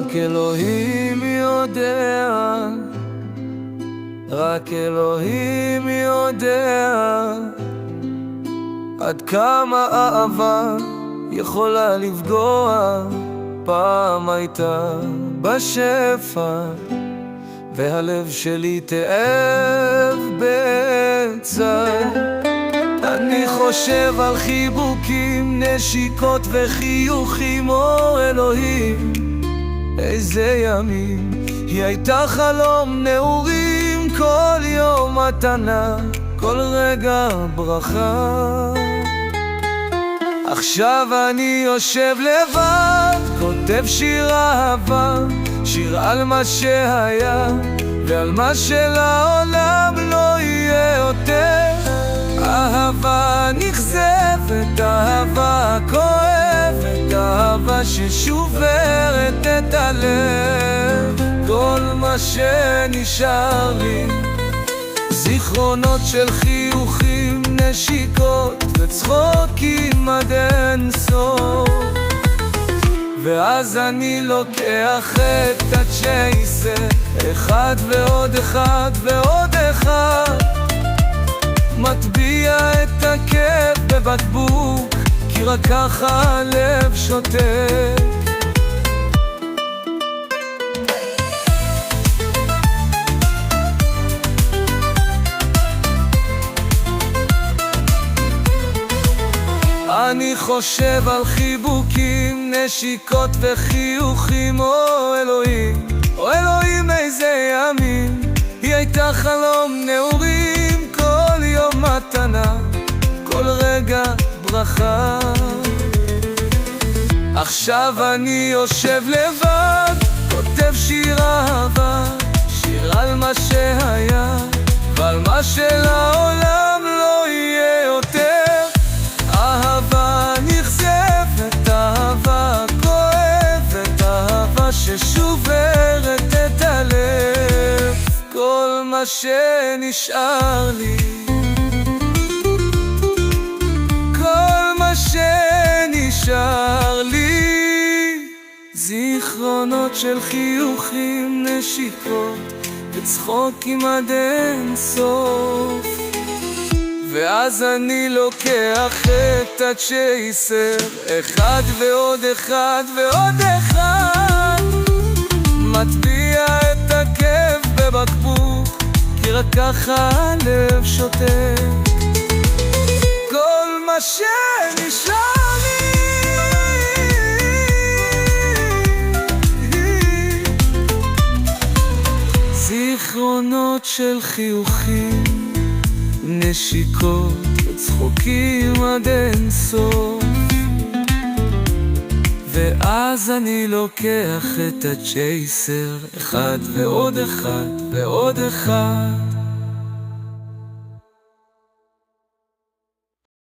רק אלוהים יודע, רק אלוהים יודע עד כמה אהבה יכולה לפגוע. פעם הייתה בשפע והלב שלי תאב בצער. אני חושב על חיבוקים, נשיקות וחיוכים. או אלוהים, איזה ימים. היא הייתה חלום נעורים, כל יום מתנה, כל רגע ברכה. עכשיו אני יושב לבד, כותב שיר אהבה, שיר על מה שהיה ועל מה שלעולם לא יהיה יותר. אהבה נכזבת, אהבה כואבת, אהבה ששוברת את הלב. כל מה שנשאר לי זיכרונות של חיוכים, נשיקות וצחוקים עד אין סוף. ואז אני לוקח את הצ'ייסר, אחד ועוד אחד ועוד אחד, מטביע את הכאב בבקבוק, כי רק ככה הלב שותק. אני חושב על חיבוקים, נשיקות וחיוכים. או אלוהים, או אלוהים, איזה ימים. היא הייתה חלום נעורים, כל יום מתנה, כל רגע ברכה. עכשיו אני יושב לבד, כותב שיר אהבה, שיר על מה שהיה ועל מה שלעולם לא יהיה יותר. אהבה נכזבת, אהבה כואבת, אהבה ששוברת את הלב. כל מה שנשאר לי, כל מה שנשאר לי, זיכרונות של חיוכים, נשיקות וצחוקים עד אין סוף. ואז אני לוקח את הצ'ייסר, אחד ועוד אחד ועוד אחד, מטביע את הכאב בבקבוק, כי רק ככה הלב שותק. כל מה שנשאר לי זיכרונות של חיוכים, נשיקות וצחוקים עד אין סוף. ואז אני לוקח את הצ'ייסר, אחד ועוד אחד ועוד אחד,